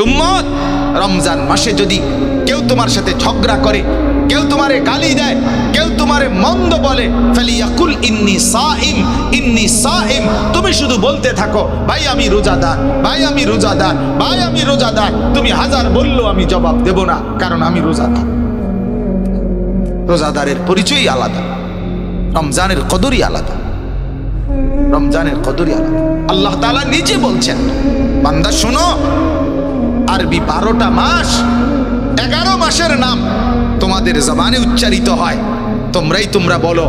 উম্মত, রমজান মাসে যদি কেউ তোমার সাথে ঝগড়া করে, কেউ তোমারে গালি দেয়, কেউ তোমারে মন্দ বলে, ফালিয়াকুল ইন্নী সাইম, ইন্নী সাইম। তুমি শুধু বলতে থাকো, ভাই আমি রোজাদার, ভাই আমি রোজাদার, ভাই আমি রোজাদার। তুমি হাজার বললেও আমি জবাব দেব না, কারণ আমি রোজাদার। রোজাদারের পরিচয়ই আলাদা, রমজানের কদরই আলাদা, রমজানের কদরই আলাদা। আল্লাহ তাআলা নিজে বলছেন, বান্দা শোনো, আরবি 12টা মাস, 11 মাসের নাম তোমাদের জবানে উচ্চারিত হয়, তোমরা বলো,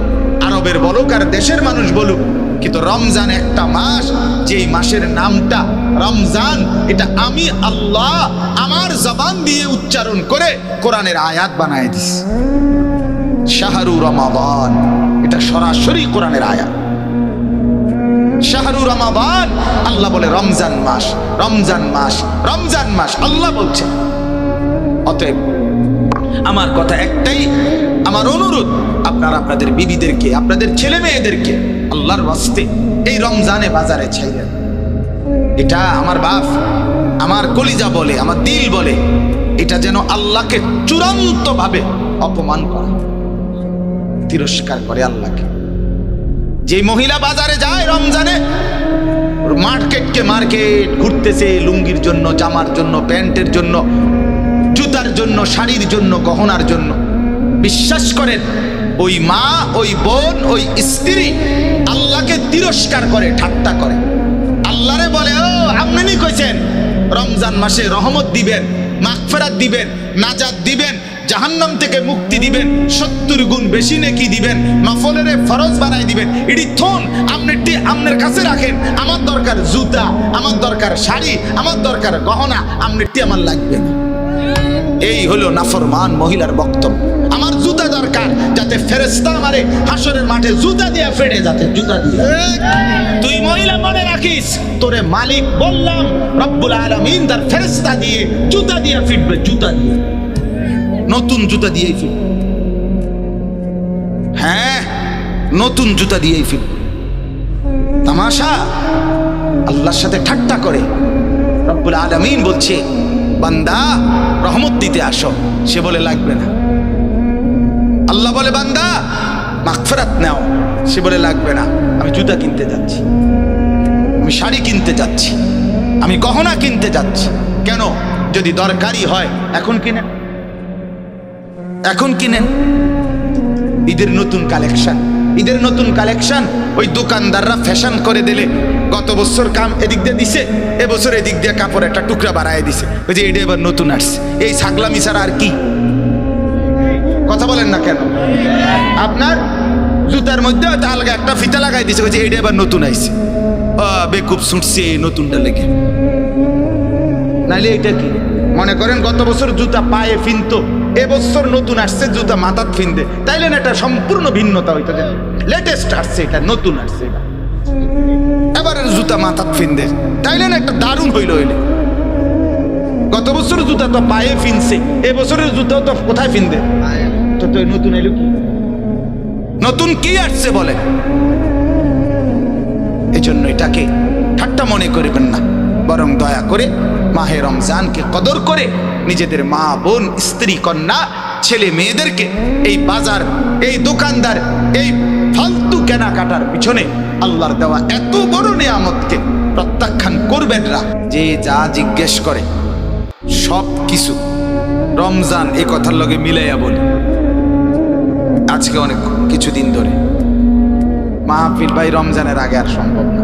আরবের বলো আর দেশের মানুষ বলুক, কিন্তু রমজান একটা মাস, যেই মাসের নামটা রমজান, এটা আমি আল্লাহ আমার জবান দিয়ে উচ্চারণ করে কোরআনের আয়াত বানায় দিস। শাহরু রমাদান, এটা সরাসরি কোরআনের আয়াত। শাহরু রমাদান, আল্লাহ বলে রমজান মাস, রমজান মাস, রমজান মাস, আল্লাহ বলছে। অতএব আমার কথা একটাই, আমার অনুরোধ, আপনারা আপনাদের বিবিদেরকে, আপনাদের ছেলে মেয়েদেরকে আল্লাহর ওয়াস্তে এই রমজানে বাজারে ছাইলেন। এটা আমার বাপ, আমার কলিজা বলে, আমার দিল বলে, এটা যেন আল্লাহকে চূড়ান্ত ভাবে অপমান করে, তিরস্কার করে আল্লাহকে। যে মহিলা বাজারে যায় রমজানে, মার্কেট ঘুরতেছে, লুঙ্গির জন্য, জামার জন্য, প্যান্টের জন্য, জুতার জন্য, শাড়ির জন্য, গহনার জন্য, বিশ্বাস করেন ওই মা, ওই বোন, ওই স্ত্রী আল্লাহকে তিরস্কার করে, ঠাট্টা করে। আল্লাহরে বলে, ও আপনি কইছেন রমজান মাসে রহমত দিবেন, মাগফিরাত দিবেন, নাজাত দিবেন, জাহান্নাম থেকে মুক্তি দিবেন, 70 গুণ বেশি নেকি দিবেন, নফলের ফরজ বানাই দিবেন। এটি থন আপনি আপনার কাছে রাখেন। আমার দরকার জুতা, আমার দরকার শাড়ি, আমার দরকার গহনা, আপনারটি আমার লাগবে না। এই হলো নাফরমান মহিলার বক্তব্য। আমার জুতা দরকার, যাতে ফেরেশতা আমারে হাসরের মাঠে জুতা দিয়া ফেড়ে, যাতে জুতা দিয়ে। তুই মহিলা মনে রাখিস, তোরে মালিক বললাম রব্বুল আলামিন তার ফেরেশতা দিয়ে জুতা দিয়া ফিরবে, জুতা দিয়ে, নতুন জুতা দিয়েই ফিরবে। হ্যাঁ, নতুন জুতা দিয়েই ফিরবে। তামাশা, আল্লাহর সাথে ঠাট্টা করে। রব্বুল আলামিন বলছে, বান্দা রহমত দিতে আসো, সে বলে লাগবে না। আল্লাহ বলে, বান্দা মাগফিরাত নাও, সে বলে লাগবে না। আমি জুতা কিনতে যাচ্ছি, আমি শাড়ি কিনতে যাচ্ছি, আমি গহনা কিনতে যাচ্ছি। কেন? যদি দরকারি হয় এখন কিনেন, এখন কিনেন। ঈদের নতুন কালেকশন, ঈদের নতুন কালেকশন। ওই দোকানদাররা ফ্যাশন করে দিলে, গত বছর কাম এদিক দিয়ে দিছে, এবছর এদিক দিয়ে কাপড় একটা টুকরা বাড়ায় দিছে, ওই যে এটা এবার নতুন আসছে। এই ছাগলামি ছাড়া আর কি? কথা বলেন না কেন? আপনার জুতার মধ্যে হয়তো আলগা একটা ফিতা লাগাই দিছে, ওই যে এটা এবার নতুন আইছে, বেকুব ছুটছে নতুনটা লেগে। নাইলে এটা কি মনে করেন, গত বছর জুতা পায়ে ফিনতো, এবছর নতুন আসছে জুতা মাথাত ফিনতে, তাইলে না এটা সম্পূর্ণ ভিন্নতা হইতো। লেটেস্ট আসছে, এটা নতুন আসছে, এবারের জুতা মাথাত ফিনতে, তাইলে না একটা দারুণ হইল। হইলে গত বছর জুতা তো পায়ে ফিনছে, এবছরের জুতা তো কোথায় ফিনতে? তো নতুন এলো কি? নতুন কি আসছে বলে? এই জন্য এটাকে ঠাট্টা মনে করবেন না, বরং দয়া করে মাহে রমজানকে কদর করে নিজেদের মা, বোন, স্ত্রী, কন্যা, ছেলে মেয়েদেরকে এই বাজার, এই দোকানদার, এই ফালতু কেনাকাটার পিছনে আল্লাহর দেওয়া এত বড় নিয়ামতকে প্রত্যাখ্যান করবেন না। যে যা জিজ্ঞেস করে সব কিছু রমজান এ কথার লগে মিলাইয়া বলি। আজকে অনেক কিছুদিন ধরে মাহফিল, ভাই রমজানের আগে আর সম্ভব না,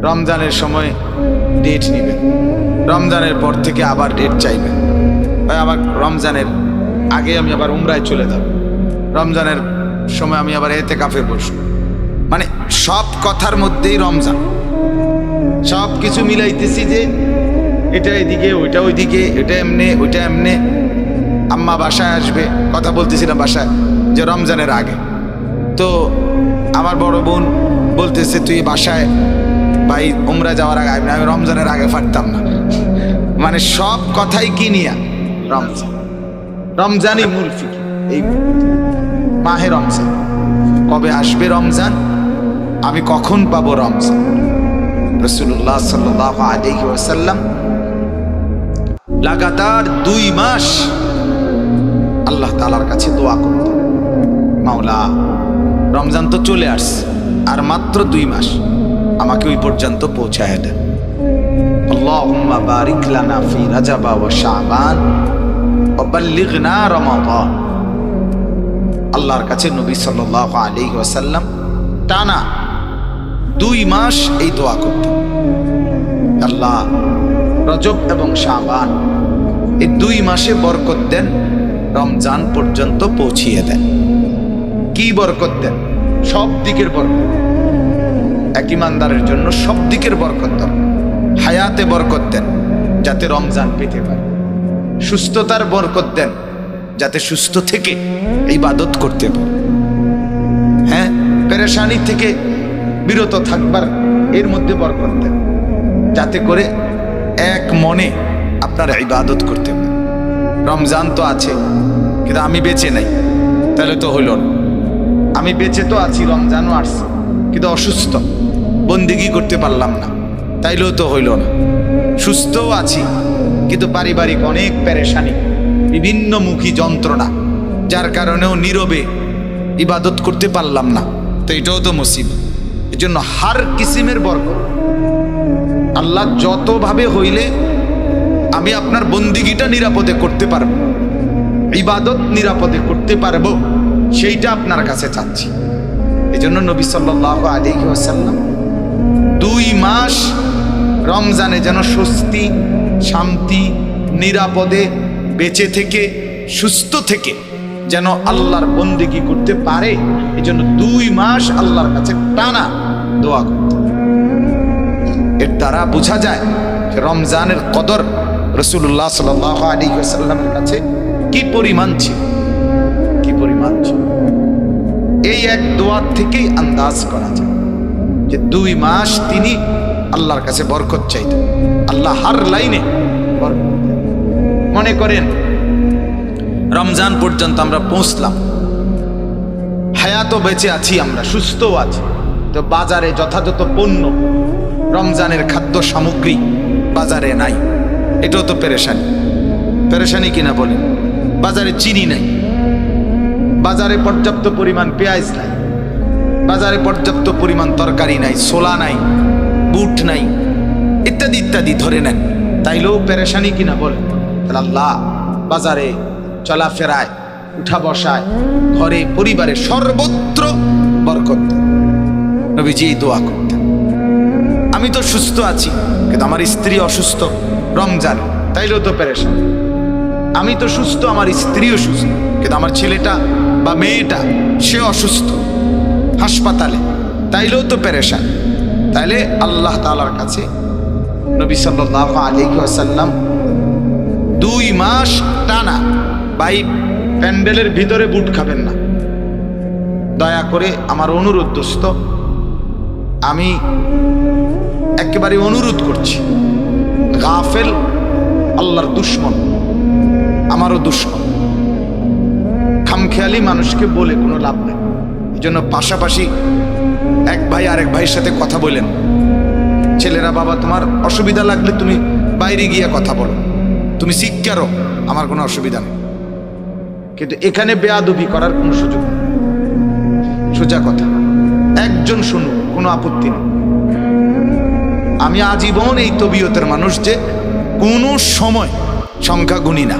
রমজানের সময় ডেট নেবেন, রমজানের পর থেকে আবার ডেট চাইবেন, ভাই আবার রমজানের আগে আমি আবার উমরায় চলে যাব, রমজানের সময় আমি আবার এতেকাফে বসব। মানে সব কথার মধ্যেই রমজান, সব কিছু মিলাইতেছি যে এটা এদিকে, ওইটা ওইদিকে, এটা এমনে, ওইটা এমনে। আম্মা বাসায় আসবে, কথা বলতেছিলাম বাসায়, যে রমজানের আগে। তো আমার বড় বোন বলতেছে, তুই বাসায় ভাই উমরা যাওয়ার আগে, আমি রমজানের আগে পারতাম না। মানে সব কথাই কি নিয়া রমজান, রমজানই মূল ফিকির। এই মাহে রমজান কবে আসবে, রমজান আমি কখন পাবো রমজান। রাসূলুল্লাহ সাল্লাল্লাহু আলাইহি ওয়াসাল্লাম লাগাতার 2 মাস আল্লাহ তাআলার কাছে দোয়া করতে, মাওলা রমজান তো চলে আসছে, আর মাত্র 2 মাস, আমাকে ওই পর্যন্ত পৌঁছায় দেন। আল্লাহুম্মা বারিক লানা ফি রাজাবা ওয়া শাবান ওয়া বাল্লিগনা রমাদান। আল্লাহর কাছে নবী সাল্লাল্লাহু আলাইহি ওয়াসাল্লাম টানা 2 মাস এই দোয়া করতেন, আল্লাহ রজব এবং শাবান এই 2 মাসে বরকত দেন, রমজান পর্যন্ত পৌঁছিয়ে দেন। কি বরকত দেন? সব দিকের বরকত। এক ইমানদারের জন্য সব দিকের বরকত দরকার। হায়াতে বরকত দেন যাতে রমজান পেতে পারে, সুস্থতার বরকত দেন যাতে সুস্থ থেকে ইবাদত করতে পারে, হ্যাঁ, পেরেশানি থেকে বিরত থাকবার এর মধ্যে বরকত দেন যাতে করে এক মনে আপনারা ইবাদত করতে পারে। রমজান তো আছে কিন্তু আমি বেঁচে নাই, তাহলে তো হইল না। আমি বেঁচে তো আছি, রমজানও আসছে কিন্তু অসুস্থ, বন্দিগি করতে পারলাম না, তাইলেও তো হইল না। সুস্থও আছি কিন্তু পারিবারিক অনেক পেরেশানি, বিভিন্ন মুখী যন্ত্রণা, যার কারণেও নীরবে ইবাদত করতে পারলাম না, তো এটাও তো মুসিবত। এই জন্য হার কিসিমের বরকত আল্লাহ যতভাবে হইলে আমি আপনার বন্দিগিটা নিরাপদে করতে পারবো, ইবাদত নিরাপদে করতে পারবো, সেইটা আপনার কাছে চাচ্ছি। এই জন্য নবী সাল্লাল্লাহু আলাইহি ওয়াসাল্লাম 2 মাস রমজানে যেন স্বস্তি, শান্তি, নিরাপদে বেঁচে থেকে সুস্থ থেকে যেন আল্লাহর বন্দেগী করতে পারে, এই জন্য 2 মাস আল্লাহর কাছে টানা দোয়া করতে। এর দ্বারা বোঝা যায় যে রমজানের কদর রাসূলুল্লাহ সাল্লাল্লাহু আলাইহি ওয়াসাল্লামের কাছে কি পরিমাণ ছিল, কি পরিমাণ ছিল। এই এক দোয়া থেকেই আন্দাজ করা যায় যে 2 মাস তিনি আল্লাহর কাছে বরকত চাইতেন। আল্লাহ হার লাইনে বরকত। মনে করেন রমজান পর্যন্ত আমরা পৌঁছলাম, হায়াতও বেঁচে আছি, আমরা সুস্থও আছি, তো বাজারে যথাযথ পণ্য, রমজানের খাদ্য সামগ্রী বাজারে নাই, এটাও তো পেরেশানি। পেরেশানি কিনা বলেন? বাজারে চিনি নাই, বাজারে পর্যাপ্ত পরিমাণ পেঁয়াজ নাই, বাজারে পর্যাপ্ত পরিমাণ তরকারি নাই, ছোলা নাই, বুট নাই, ইত্যাদি ইত্যাদি ধরে নেন, তাইলেও পেরেশানি কিনা বলেন? তাহলে আল্লাহ বাজারে চলাফেরায়, উঠা বসায়, ঘরে পরিবারে সর্বত্র বরকত দেন। নবীজি এই দোয়া করতেন। আমি তো সুস্থ আছি কিন্তু আমার স্ত্রী অসুস্থ রমজান, তাইলেও তো পেরেশান। আমি তো সুস্থ, আমার স্ত্রীও সুস্থ, কিন্তু আমার ছেলেটা বা মেয়েটা সে অসুস্থ হাসপাতালে, তাইলেও তো পেরেশান। তাইলে আল্লাহ তাআলার কাছে নবী সাল্লাল্লাহু আলাইহি ওয়াসাল্লাম 2 মাস টানা, ভাই প্যান্ডেলের ভিতরে বুট খাবেন না, দয়া করে আমার অনুরোধ দোস্ত, আমি একেবারে অনুরোধ করছি। গাফেল আল্লাহর দুশ্মন, আমারও দুশ্মন। খামখেয়ালি মানুষকে বলে কোনো লাভ নেই। এই জন্য পাশাপাশি এক ভাই আরেক ভাইয়ের সাথে কথা বলেন, ছেলেরা বাবা তোমার অসুবিধা লাগলে তুমি বাইরে গিয়ে কথা বলো, তুমি শিক্ষারও, আমার কোনো অসুবিধা নেই, কিন্তু এখানে বেয়াদবি করার কোনো সুযোগ নেই। সোজা কথা, একজন শুনুক, কোনো আপত্তি নেই। আমি আজীবন এই তবিয়তের মানুষ যে কোনো সময় সংখ্যা গুনি না।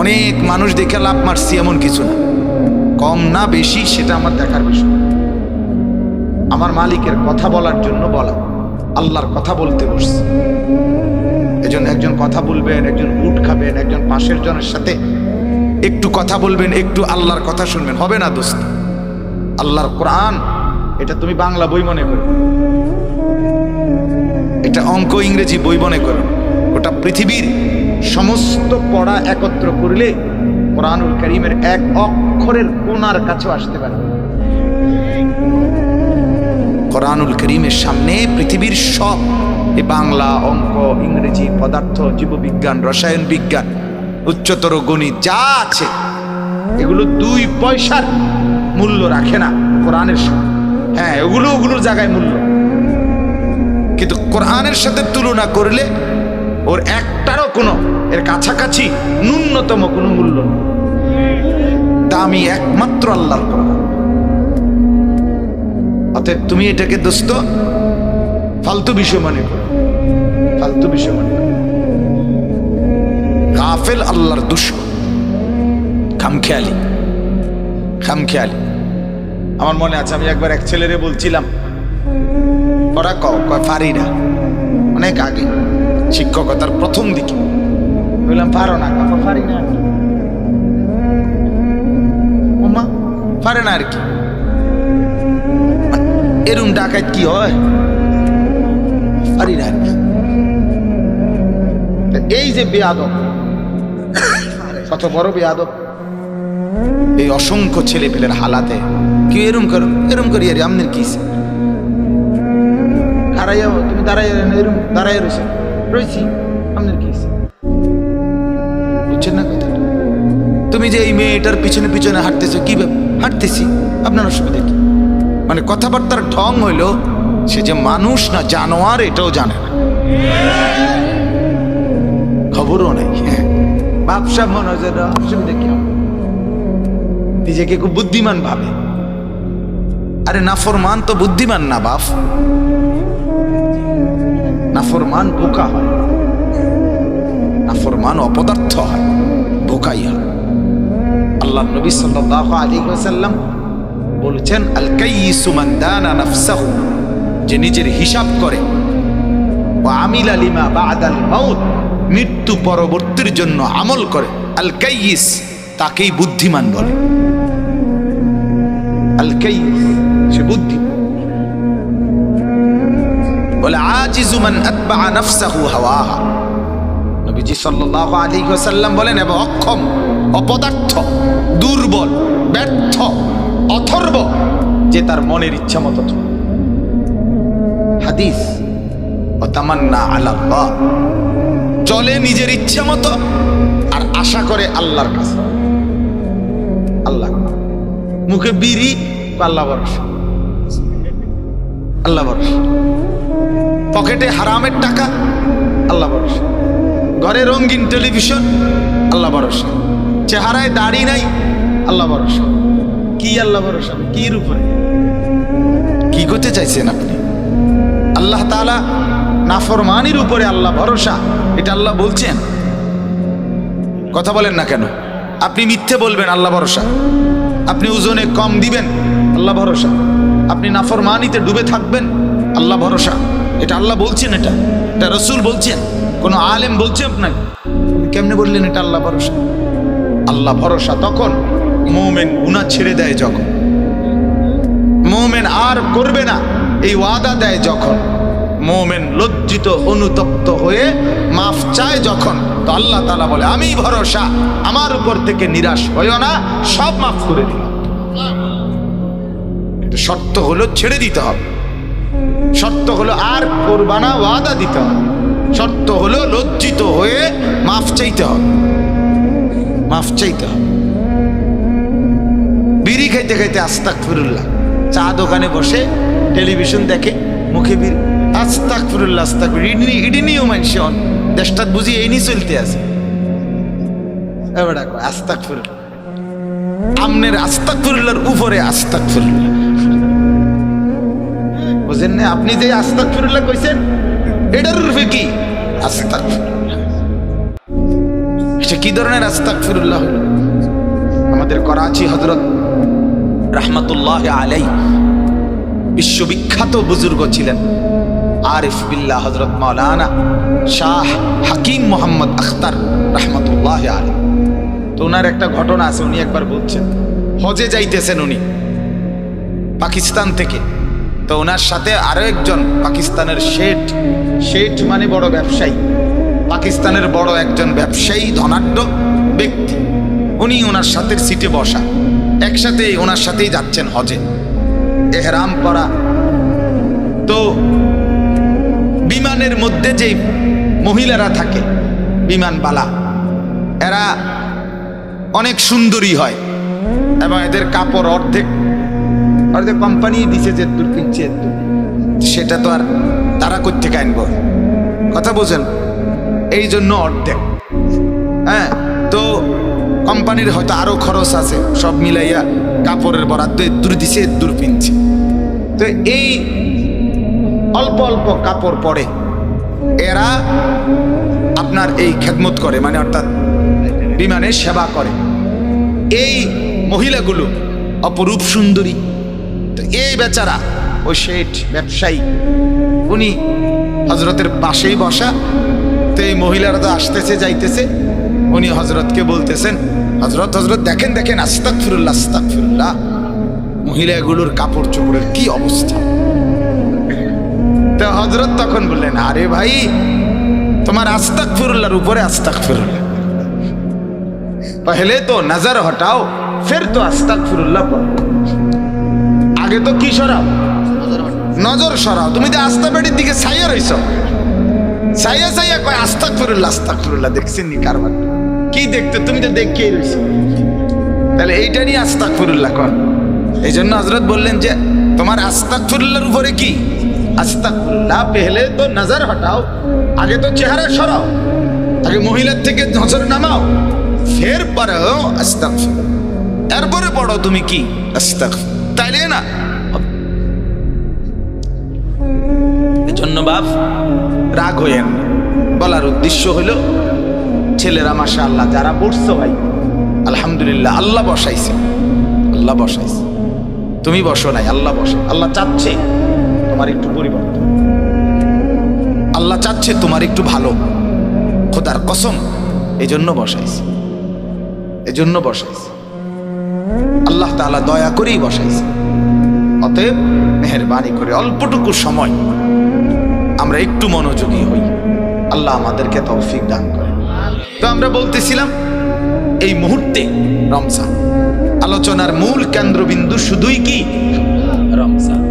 অনেক মানুষ দেখে লাভ মারছি এমন কিছু না, কম না বেশি সেটা আমার দেখার বিষয়। আমার মালিকের কথা বলার জন্য বলা, আল্লাহর কথা বলতে বসছি। এজন্য একজন কথা বলবেন, একজন বুট খাবেন, একজন পাশের জনের সাথে একটু কথা বলবেন, একটু আল্লাহর কথা শুনবেন, হবে না দোস্ত। আল্লাহর কোরআন এটা তুমি বাংলা বই মনে করো, এটা অঙ্ক ইংরেজি বই মনে করো, ওটা পৃথিবীর সমস্ত পড়া একত্র করলে কোরআনুল কারীমের এক অক্ষরের কোণার কাছেও আসতে পারে। কোরআনুল কারীমের সামনে পৃথিবীর সব, এই বাংলা, অঙ্ক, ইংরেজি, পদার্থ, জীববিজ্ঞান, রসায়ন বিজ্ঞান, উচ্চতর গণিত যা আছে, এগুলো 2 পয়সার মূল্য রাখে না কোরআনের সাথে। হ্যাঁ, ওগুলোর জায়গায় মূল্য, কিন্তু কোরআনের সাথে তুলনা করলে ওর একটারও কোনো এর কাছাকাছি ন্যূনতম কোনো মূল্য নেই। দামি একমাত্র আল্লাহর কোরআন। অতএব তুমি এটাকে দোস্ত ফালতু বিষয় মনে করো, ফালতু বিষয় মনে করো। গাফেল আল্লাহর দুশমন, খামখেয়ালি, খামখেয়ালি। আমার মনে আছে আমি একবার এক ছেলেরে বলছিলাম, ওরা কয় পারি না, অনেক আগে শিক্ষকতার প্রথম দিকে বললাম পারো না, পারি না ওমা, পারে না আর কি। এরম ডাকাত কি হয়, পারি না আর কি। এই যে বেয়াদব, কত বড় বেয়াদব, এই অসংখ্য ছেলে পেলের হালাতে কি এরম করো, এরম করি আরে আমনের কি দাঁড়াইয়া, তুমি দাঁড়াইয়া এরম দাঁড়াইয়া রয়েছে রয়েছি, আমনের কি বুঝছেন না কথাটা? তুমি যে এই মেয়েটার পিছনে পিছনে হাঁটতেছো, কি হাঁটতেছি, আপনার অসুবিধা কি? মানে কথাবার্তার ঢং হইলো সে যে মানুষ না জানোয়ার এটাও জানে না, খবরও নেই। ব্যবসা মনে হয় অসুবিধা কি, নিজেকে খুব বুদ্ধিমান ভাবে। আরে নাফরমান তো বুদ্ধিমান না বাপ, নাফরমান বোকা হয়, নাফরমান অপদার্থ হয়, বোকাই হয়। আল্লাহ নবী সাল্লাল্লাহু আলাইহি ওয়াসাল্লাম বলেছেন, আল কাইয়িসু মান দানা নাফসাহু, যে নিজের হিসাব করে, ওয়া আমিলা লিমা বা'দাল মাউত, মৃত্যু পরবর্তীর জন্য আমল করে, আল কাইয়িস তাকেই বুদ্ধিমান বলে। আল কাইয়িস সে বুদ্ধি বলে। আজিজু মান আতবা নাফসাহু হাওয়াহা, নবীজি সাল্লাল্লাহু আলাইহি ওয়াসাল্লাম বলেন, এবং অক্ষম, অপদার্থ, দুর্বল, ব্যর্থ, অথর্ব, যে তার মনের ইচ্ছা মতো চলে। হাদিস, ওয়াতামান্না আলাল্লাহ, চলে নিজের ইচ্ছা মতো আর আশা করে আল্লাহর কাছে। আল্লাহ, মুখে বিড়ি, আল্লাহ ভরসা, আল্লাহ ভরসা, পকেটে হারামের টাকা, আল্লাহ ভরসা, ঘরে রঙিন টেলিভিশন, আল্লাহ ভরসা, চেহারায় দাড়ি নাই, আল্লাহ ভরসা। কি আল্লাহ ভরসা? কির উপরে কি করতে চাইছেন আপনি? আল্লাহ তাআলা নাফরমানির উপরে আল্লাহ ভরসা, এটা আল্লাহ বলছেন। কথা বলেন না কেন? আপনি মিথ্যে বলবেন, আল্লাহ ভরসা। আপনি ওজনে কম দিবেন, আল্লাহ ভরসা। আপনি নাফরমানিতে ডুবে থাকবেন, আল্লাহ ভরসা। এটা আল্লাহ বলছেন, এটা রাসূল বলছেন, কোন আলেম বলছে আপনাকে? কেমনে বললেন এটা আল্লাহ ভরসা? আল্লাহ ভরসা তখন মুমিন গুনাহ ছেড়ে দেয় যখন, মুমিন আর করবে না এই ওয়াদা দেয় যখন, মুমিন লজ্জিত অনুতপ্ত হয়ে মাফ চায় যখন, তো আল্লাহ তাআলা বলে, আমি ভরসা, আমার উপর থেকে নিরাশ হইও না, সব মাফ করে দিলাম। কিন্তু শর্ত হলো ছেড়ে দিতে হবে, শর্ত হলো আর করবা না, ওয়াদা দিতে হবে, শর্ত হলো লজ্জিত হয়ে মাফ চাইতে হবে, মাফ চাইতে হবে। বিড়ি খাইতে খাইতে আস্তাগফিরুল্লাহ, চা দোকানে বসে টেলিভিশন দেখে, মুখে বিড়ি, আস্তাগফিরুল্লাহ আস্তাগফিরুল্লাহ, ইডি নিও মানুষ দেশটা বুঝি এই নি চলতে আছে। এবার আস্তাগফিরুল্লাহ, আমনের আস্তাগফিরুল্লাহর উপরে আস্তাগফিরুল্লাহ, বুঝেন না? আপনি যে আস্তাগফিরুল্লাহ কইছেন এটার রূপে কি আস্তাগফিরুল্লাহ? এটা কি ধরনের আস্তাগফিরুল্লাহ হলো? আমাদের করাচি হযরত রাহমাতুল্লাহ আলাইহি বিশ্ববিখ্যাত বুজুর্গ ছিলেন, আরিফ বিল্লাহ হযরত মাওলানা শাহ হাকিম মোহাম্মদ আখতার রাহমাতুল্লাহ আলাইহি। তো ওনার একটা ঘটনা আছে, উনি একবার বলছেন, হজে যাইতেছেন উনি পাকিস্তান থেকে। তো ওনার সাথে আরো একজন পাকিস্তানের শেঠ মানে বড় ব্যবসায়ী, পাকিস্তানের বড় একজন ব্যবসায়ী, ধনাঢ্য ব্যক্তি, উনি ওনার সাথে সিটে বসা, একসাথে ওনার সাথেই যাচ্ছেন হজে, এহরাম করা। তো বিমানের মধ্যে যে মহিলারা থাকে, বিমানবালা, এরা অনেক সুন্দরী হয় এবং এদের কাপড় অর্ধেক কোম্পানি দিছে, যে দূর কিনছে, সেটা তো আর তারা কোত্থেকে আনবো? কথা বোঝেন? এই জন্য অর্ধেক। হ্যাঁ, তো কোম্পানির হয়তো আরো খরচ আছে, সব মিলাইয়া কাপড়ের বরাদ্দ দূর দিছে, দূর পিনছে। তো এই অল্প অল্প কাপড় পরে এরা আপনার এই খেদমত করে, মানে অর্থাৎ বিমানের সেবা করে। এই মহিলাগুলো অপরূপ সুন্দরী। তো এই বেচারা ওই শেঠ ব্যবসায়ী, উনি হজরতের পাশেই বসা। তো এই মহিলারা তো আসতেছে যাইতেছে, উনি হজরতকে বলতেছেন, হজরত হজরত দেখেন দেখেন, আস্তাগফিরুল্লাহ আস্তাগফিরুল্লাহ, মহিলাগুলোর কাপড় চোপড়ের কি অবস্থা। তো হজরত তখন বললেন, আরে ভাই, তোমার আস্তাগফিরুল্লাহর উপরে আস্তাগফিরুল্লাহ, পহলে তো নজর হটাও ফির তো আস্তাগফিরুল্লাহ পড়ো। আগে তো কি সরাও? নজর সরাও। তুমি তো আস্তা বেড়ির দিকে ছাইয়া রইছ, ছাইয়া ছাইয়া কয় আস্তাগফিরুল্লাহ আস্তাগফিরুল্লাহ। দেখছেন নি কারবার কি দেখতে? তুমি তো দেখেই রইছ, তাহলে এইটা নিয়ে আস্তাগফিরুল্লাহ কর। এই জন্য হযরত বললেন যে তোমার আস্তাগফিরুল্লাহর উপরে কি? আস্তাগফিরুল্লাহ পেহলে তো নজর হটাও, আগে তো চেহারা সরাও, আগে মহিলার থেকে নজর নামাও, ফের পড়ো আস্তাগফিরুল্লাহ, এরপরে পড়ো তুমি কি আস্তাগফিরুল্লাহ, তাইলে না। এজন্য বাপ রাগ হইয়েন না। বলার উদ্দেশ্য হলো ছেলেরা মাশাআল্লাহ যারা পড়ছো ভাই, আলহামদুলিল্লাহ, আল্লাহ বসাইছে, আল্লাহ বসাইছে, তুমি বসো নাই, আল্লাহ বসে। আল্লাহ চাচ্ছে তোমার একটু পরিবর্তন, আল্লাহ চাচ্ছে তোমার একটু ভালো, খোদার কসম, এজন্য বসাইছে, এজন্য বসাইছে। আল্লাহ তাআলা দয়া করেই বসাইছে। অতএব মেহেরবানি করে অল্পটুকু সময় আমরা একটু মনোযোগী হই, আল্লাহ আমাদেরকে তৌফিক দান করে। তো আমরা বলতেছিলাম এই মুহূর্তে রমজান, আলোচনার মূল কেন্দ্রবিন্দু শুধুই কি রমজান।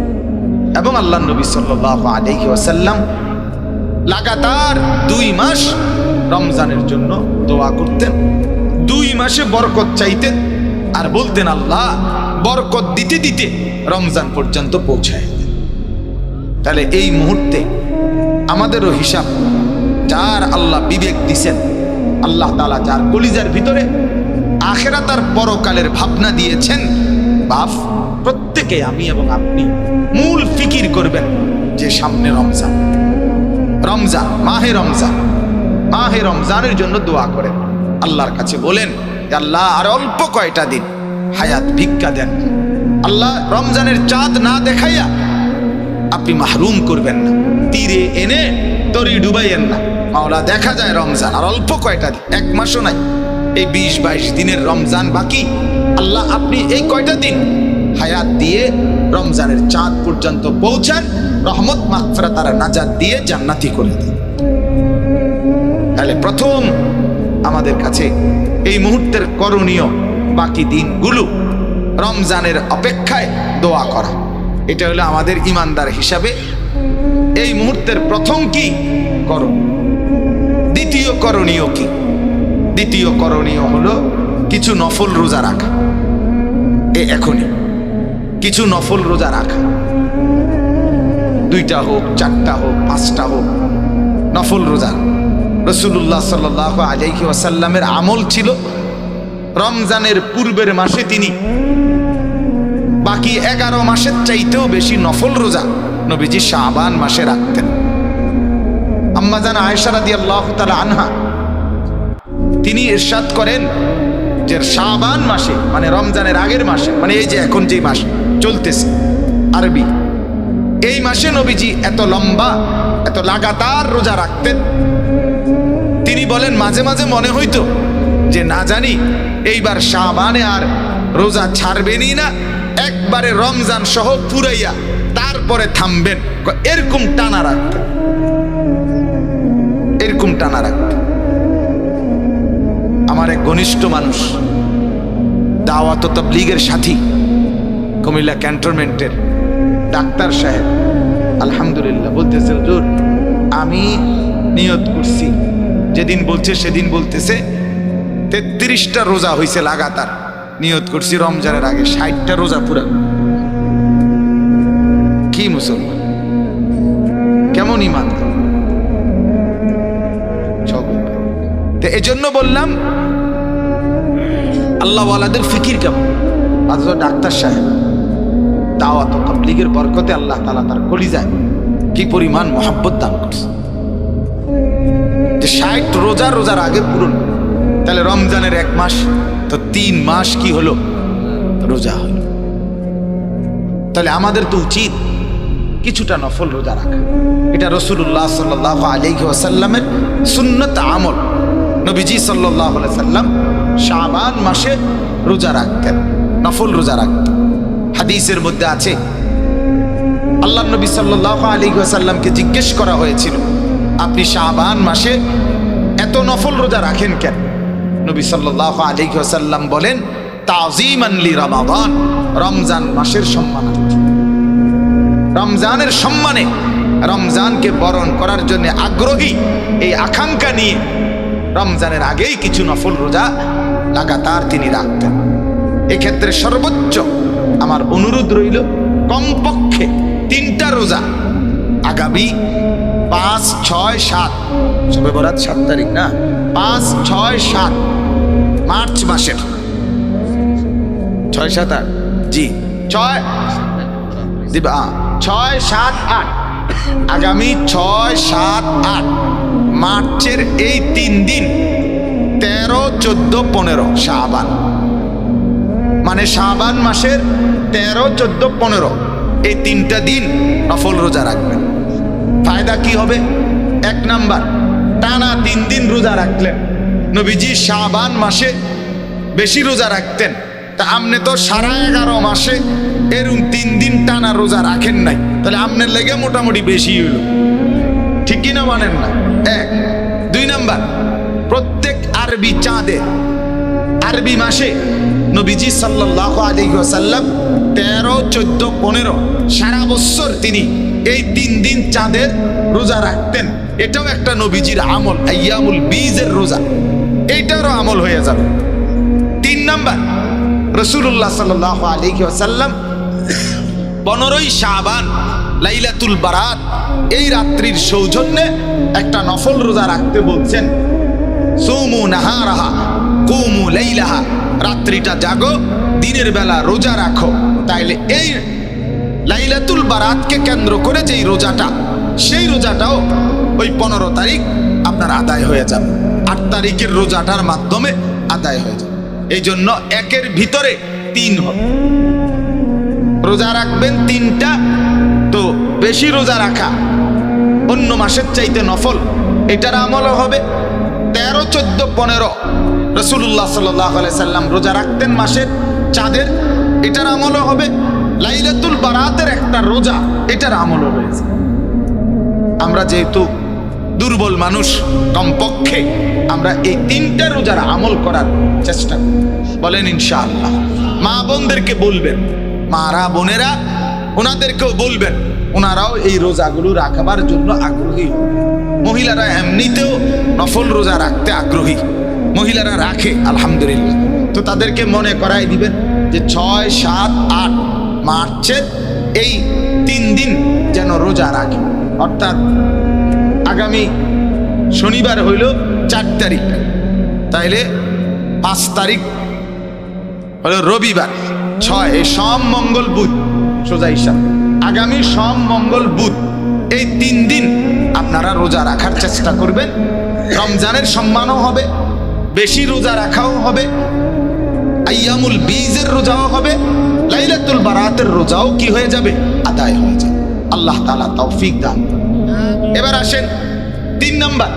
এবং আল্লাহ নবী সাল্লাল্লাহু আলাইহি ওয়াসাল্লাম লাগাতার 2 মাস রমজানের জন্য দোয়া করতেন, 2 মাসে বরকত চাইতেন, আর বলতেন আল্লাহ বরকত দিতে দিতে রমজান পর্যন্ত পৌঁছায় দেন। তাহলে এই মুহূর্তে আমাদেরও হিসাব, যার আল্লাহ বিবেক দিছেন, আল্লাহ তাআলা যার কলিজার ভিতরে আখিরাত আর পরকালের ভাবনা দিয়েছেন, বাপ প্রত্যেকে আমি এবং আপনি মূল ফিকির করবেন যে সামনে রমজান, রমজান মাহে রমজান, মাহে রমজানের জন্য দোয়া করেন, আল্লাহর কাছে বলেন আল্লাহ আর অল্প কয়টা দিন হায়াত ভিক্ষা দেন, আল্লাহ রমজানের চাঁদ না দেখাইয়া আপনি মাহরুম করবেন না, তীরে এনে তরি ডুবাইয়েন না, মাওলা দেখা যায় রমজান আর অল্প কয়টা দিন, 1 মাসও নাই, এই 20-22 দিনের রমজান বাকি, আল্লাহ আপনি এই কয়টা দিন হায়াত দিয়ে রমজানের চাঁদ পর্যন্ত পৌঁছান, রহমত মাগফিরাত আর নাজাত দিয়ে জান্নাতি করে দেন। তাহলে প্রথম আমাদের কাছে এই মুহূর্তের করণীয়, বাকি দিনগুলো রমজানের অপেক্ষায় দোয়া করা, এটা হলো আমাদের ইমানদার হিসাবে এই মুহূর্তের প্রথম কি করণীয়। দ্বিতীয় করণীয় কি? দ্বিতীয় করণীয় হলো কিছু নফল রোজা রাখা। এখনই কিছু নফল রোজা রাখা, 2টা হোক, 4টা হোক, 5টা হোক, নফল রোজা। রাসূলুল্লাহ সাল্লাল্লাহু আলাইহি ওয়াসাল্লামের আমল ছিল রমজানের পূর্বের মাসে তিনি বাকি 11 মাসের চাইতেও বেশি নফল রোজা নবীজি শাবান মাসে রাখতেন। আম্মা জান আয়েশা রাদিয়াল্লাহু তাআলা আনহা তিনি ইরশাদ করেন যে শাবান মাসে, মানে রমজানের আগের মাসে, মানে এই যে এখন যে মাস চলতেছে আরবি, এই মাসে নবীজি এত লম্বা, এত লাগাতার রোজা রাখতেন। তিনি বলেন মাঝে মাঝে মনে হইতো যে না জানি এইবার শাবানে আর রোজা ছাড়বেনই না, একবারে রমজান সহ পুরাইয়া তারপরে থামবেন, এরকম টানা রাখতেন, এরকম টানা রাখতেন। আমার এক ঘনিষ্ঠ মানুষ, দাওয়াত ও তাবলীগের সাথী, কুমিল্লা ক্যান্টনমেন্টের ডাক্তার সাহেব, আলহামদুলিল্লাহ, বলতেছে হুজুর আমি নিয়ত করছি, যেদিন বলছে সেদিন বলতেছে 33টা রোজা হয়েছে লাগাতার, নিয়ত করছি রমজানের আগে 60টা রোজা পুরা। কি মুসলমান, কেমন ইমান, তো এজন্য বললাম আল্লাহওয়ালাদের ফিকির কেমন। অথচ ডাক্তার সাহেব দাওয়াত ও তাবলীগের বরকতে আল্লাহ তাআলা তার কলিজায় কি পরিমাণ মহব্বত দান করছে, যে 60 রোজার আগে পূরণ। তাহলে রমজানের 1 মাস তো 3 মাস কি হলো, রোজা হলো। তাহলে আমাদের তো উচিত কিছুটা নফল রোজা রাখা। এটা রাসূলুল্লাহ সাল্লাল্লাহু আলাইহি ওয়াসাল্লামের সুন্নত আমল। নবীজি সাল্লাল্লাহু আলাইহি ওয়াসাল্লাম শাবান মাসে রোজা রাখতেন, নফল রোজা রাখতেন। হাদিসের মধ্যে আছে, আল্লাহর নবী সাল্লাল্লাহু আলাইহি ওয়াসাল্লামকে জিজ্ঞেস করা হয়েছিল, আপনি শাবান মাসে এত নফল রোজা রাখেন কেন? নবী সাল্লাল্লাহু আলাইহি ওয়াসাল্লাম বলেন, তাযীমান লি রমাদান, রমজান মাসের সম্মানার্থে, রমজানের সম্মানে, রমজানকে বরণ করার জন্য আগ্রহী, এই আকাঙ্ক্ষা নিয়ে রমজানের আগেই কিছু নফল রোজা লাগাতার তিনি রাখতেন। এক্ষেত্রে সর্বোচ্চ আমার অনুরোধ রইল, কমপক্ষে 3টা রোজা আগামী 5, 6, 7, শবে বরাত 7 তারিখ না, 5, 6, 7 মার্চ মাসের 6, 7, 8 জি 6, 7, 8 আগামী 6, 7, 8 মার্চের এই 3 দিন 13, 14, 15 শাবান, মানে শাবান মাসের 13, 14, 15 এই 3টা দিন নফল রোজা রাখবেন। ফায়দা কি হবে? 1 নাম্বার, টানা 3 দিন রোজা রাখলেন। নবীজি শাবান মাসে বেশি রোজা রাখতেন, তা আপনি তো সারা 11 মাসে এরকম 3 দিন টানা রোজা রাখেন নাই, তাহলে আপনার লেগে মোটামুটি বেশি হইল, ঠিক কিনা মানেন না? 1, 2 নাম্বার, প্রত্যেক আরবি চাঁদে, আরবি মাসে নবীজি সাল্লাল্লাহু আলাইহি ওয়াসাল্লাম 13, 14, 15 সারা বছর তিনি এই 3 দিন চাঁদের রোজা রাখতেন। এটাও একটা নবীজির আমল, আইয়ামুল বীজের রোজা, এইটারও আমল হয়ে যাবে। 3 নাম্বার, রাসূলুল্লাহ সাল্লাল্লাহু আলাইহি ওয়াসাল্লাম 15ই শাবান লাইলাতুল বারাত, এই রাত্রির সৌজন্যে একটা নফল রোজা রাখতে বলছেন। সুমু নাহারাহা কুমু লাইলাহা, রাত্রিটা জাগো, দিনের বেলা রোজা রাখো। তাইলে এই লাইলাতুল বারাতকে কেন্দ্র করে যেই রোজাটা, সেই রোজাটাও ওই 15 তারিখ আপনার আদায় হয়ে যাবে, 8 তারিখের রোজাটার মাধ্যমে আদায় হয়ে যাবে। এই জন্য 1-এর ভিতরে 3 হবে, রোজা রাখবেন 3টা। তো বেশি রোজা রাখা অন্য মাসের চাইতে নফল, এটার আমলও হবে। 13, 14, 15 রাসূলুল্লাহ সাল্লাল্লাহু আলাইহি সাল্লাম রোজা রাখতেন মাসের চাঁদের, এটার আমলও হবে। লাইলাতুল বারাতের একটা রোজা, এটার আমলও হয়েছে। আমরা যেহেতু দুর্বল মানুষ, কমপক্ষে আমরা এই 3টা রোজার আমল করার চেষ্টা করি, বলেন ইনশাআল্লাহ। মা বোনদেরকে বলবেন, মারা বোনেরা ওনাদেরকেও বলবেন, ওনারাও এই রোজাগুলো রাখবার জন্য আগ্রহী। মহিলারা এমনিতেও নফল রোজা রাখতে আগ্রহী, মহিলারা রাখে আলহামদুলিল্লাহ। তো তাদেরকে মনে করাই দিবেন যে 6, 7, 8 মার্চের এই 3 দিন যেন রোজা রাখে। অর্থাৎ আগামী শনিবার হইল 4 তারিখ, তাইলে 5 তারিখ হলো রবিবার, 6 এই সোম মঙ্গল বুধ, সোজা হিসাব আগামী সোম মঙ্গল বুধ, এই 3 দিন আপনারা রোজা রাখার চেষ্টা করবেন। রমজানের সম্মানও হবে, বেশি রোজা রাখাও হবে, আইয়ামুল বীজের রোজাও হবে, লাইলাতুল বারাতের রোজাও কি হয়ে যাবে, আদায় হয়ে যাবে। আল্লাহ তাআলা তৌফিক দান। এবার আসেন 3 নাম্বার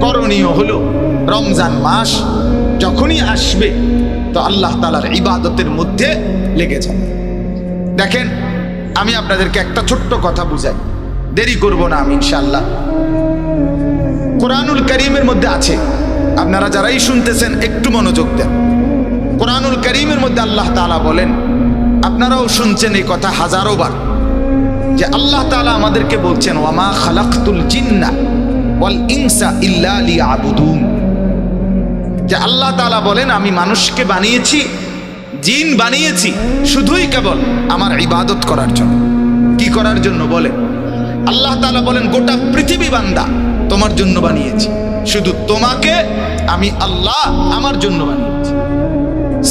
করণীয় হলো, রমজান মাস যখনই আসবে তো আল্লাহ তাআলার ইবাদতের মধ্যে লেগে যাবে। দেখেন, আমি আপনাদেরকে একটা ছোট্ট কথা বুঝাই, দেরি করব না আমি ইনশাআল্লাহ। কোরআনুল কারীমের মধ্যে আছে, আপনারা যারাই শুনতেছেন একটু মনোযোগ দেন। কোরআনুল কারীমের মধ্যে আল্লাহ তাআলা বলেন, আপনারাও শুনছেন এই কথা হাজারো বার, যে আল্লাহ তাআলা আমাদেরকে বলছেন, ওয়ামা খালাকতুল জিন্না ওয়াল ইনসা ইল্লা লিয়াবুদুন, যে আল্লাহ তাআলা বলেন, আমি মানুষকে বানিয়েছি, জিন বানিয়েছি শুধুই কেবল আমার ইবাদত করার জন্য। কি করার জন্য বলে? আল্লাহ তাআলা বলেন, গোটা পৃথিবী বান্দা তোমার জন্য বানিয়েছি, শুধু তোমাকে আমি আল্লাহ আমার জন্য বানিয়েছি।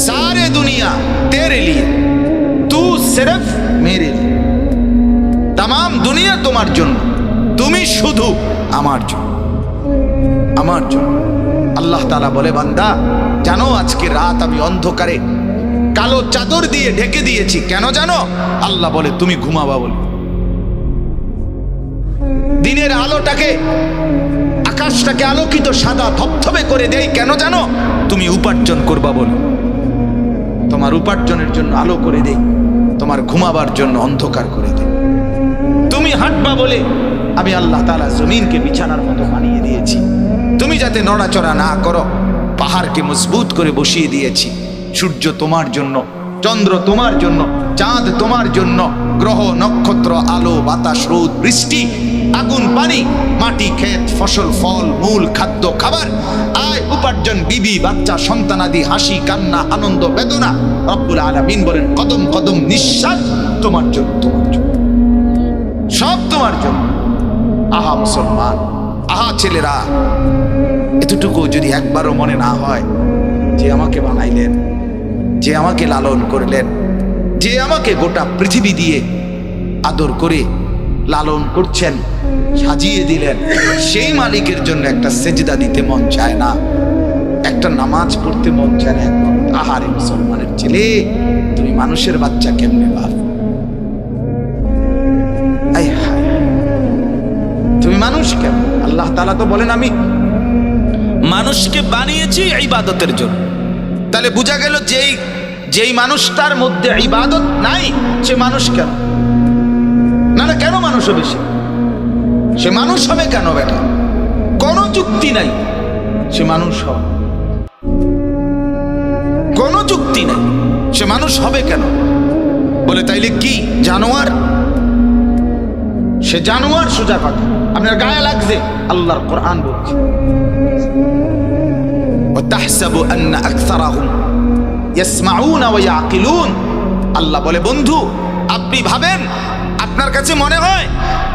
सारे दुनिया तेरे लिए, तू सिर्फ मेरे लिए। तमाम दुनिया তোমার জন্য, তুমি শুধু আমার জন্য, আমার জন্য। আল্লাহ তাআলা বলে, বান্দা জানো আজকে রাত আমি অন্ধকারে কালো চাদর দিয়ে ঢেকে দিয়েছি, কেন জানো? আল্লাহ বলে তুমি ঘুমাবা বলে। দিনের আলোটাকে, আকাশটাকে আলোকিত সাদা ধবধবে করে দেই, কেন জানো? তুমি উপার্জন করবা বলে। তোমার উপার্জনের জন্য আলো করে দেই, তোমার ঘুমাবার জন্য অন্ধকার করে দেই। তুমি হাঁটবা বলে আমি আল্লাহ তাআলা জমিনকে বিছানার মতো বানিয়ে দিয়েছি, তুমি যাতে নড়াচড়া না করো। পাহাড়কে মজবুত করে বসিয়ে দিয়েছি। সূর্য তোমার জন্য, চন্দ্র তোমার জন্য, চাঁদ তোমার জন্য, গ্রহ নক্ষত্র, আলো বাতাস, রোদ বৃষ্টি, আগুন পানি, মাটি ক্ষেত, ফসল ফল, মূল খাদ্য খাবার, আয় উপার্জন, বিবি বাচ্চা সন্তানাদি, হাসি কান্না আনন্দ বেদনা, রব্বুল আলামিন বলেন কদম কদম নিঃশ্বাস তোমার জন্য, তোমার জন্য, সব তোমার জন্য। আহা মুসলমান, আহা ছেলেরা, এতটুকু যদি একবারও মনে না হয় যে আমাকে বানাইলেন, যে আমাকে লালন করলেন, যে আমাকে গোটা পৃথিবী দিয়ে আদর করে লালন করছেন, সাজিয়ে দিলেন, সেই মালিকের জন্য একটা সেজদা দিতে মন চায় না, একটা নামাজ পড়তে মন চায় না? আহারে মুসলমানের ছেলে, তুমি মানুষের বাচ্চা কেমনে বাপ? তুমি মানুষ কেমন? আল্লাহ তাআলা তো বলেন আমি মানুষকে বানিয়েছি ইবাদতের জন্য। তাহলে বোঝা গেল যেই মানুষটার মধ্যে ইবাদত নাই সে মানুষ কেন? না না, কেন মানুষ হবে সে মানুষ হবে কেন বেটা? কোনো যুক্তি নাই, সে মানুষ হবে, কোনো যুক্তি নাই, সে মানুষ হবে কেন? বলে তাইলে কি জানোয়ার? সে জানোয়ার, সোজা কথা। আপনার গায়ে লাগছে? আল্লাহর কোরআন বলছে ওয়াতাহসাবু আন্না আকসারাহুম ইয়াসমাউনা ওয়া ইয়াকিলুন। আল্লাহ বলে বন্ধু, আপনি ভাবেন, আপনার কাছে মনে হয়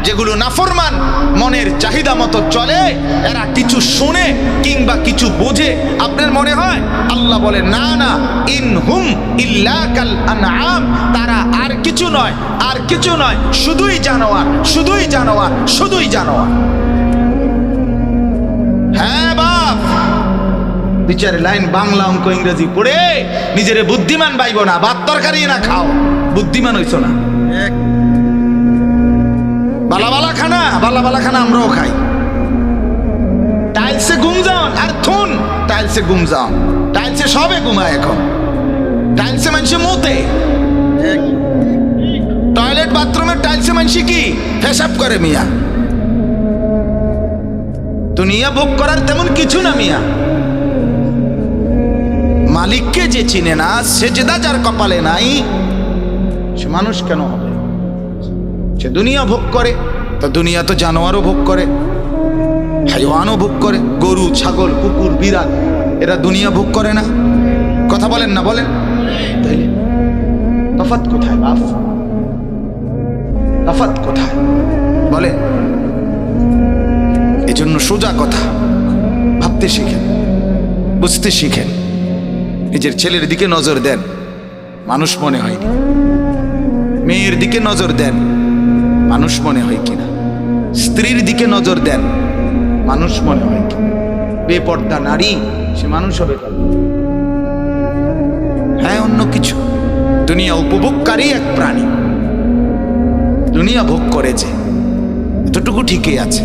যেগুলো নাফরমান, মনের চাহিদা মতো চলে, এরা কিছু শুনে কিংবা কিছু বোঝে, আপনার মনে হয়? আল্লাহ বলে না না, ইনহুম ইল্লা কাল আনআম, তারা আর কিছু নয়, আর কিছু নয়, শুধুই জানোয়ার, শুধুই জানোয়ার, শুধুই জানোয়ার। হ্যাঁ বাপ, বিচারে লাইন বাংলা অঙ্ক ইংরেজি পড়ে নিজেরে বুদ্ধিমান পাইব না, ভাত তরকারি না খাও, বুদ্ধিমান হইছ না। বালা খানা আমরাও খাই। টাইলসে ঘুম যাওন আর থুন, টাইলসে ঘুম যাওন, টাইলসে সবে ঘুমায় এখন, টাইলসে মানুষে মুতে, টয়লেট বাথরুমের টাইলসে মানুষে কি পেশাব করে মিয়া। দুনিয়া ভোগ করার তেমন কিছু না মিয়া। মালিককে যে চিনে না, সেজদা যার কপালে নাই, সে মানুষ কেন হবে? সে দুনিয়া ভোগ করে, তো দুনিয়া তো জানোয়ারও ভোগ করে, হাইওয়ানও ভোগ করে, গরু ছাগল কুকুর বিড়াল, এরা দুনিয়া ভোগ করে না? কথা বলেন না, বলেন। তাইলে তফাৎ কোথায় বাপ? তফাৎ কোথায় বলেন? এজন্য সোজা কথা, ভাবতে শিখেন, বুঝতে শিখেন। নিজের ছেলের দিকে নজর দেন, মানুষ মনে হয়নি। মেয়ের দিকে নজর দেন, মানুষ মনে হয় কিনা। স্ত্রীর দিকে নজর দেন, মানুষ মনে হয় কিনা। বেপর্দা নারী, সে মানুষ হবে কেন? হ্যাঁ, অন্য কিছু। দুনিয়া উপভোগকারী এক প্রাণী, দুনিয়া ভোগ করেছে, এতটুকু ঠিকই আছে।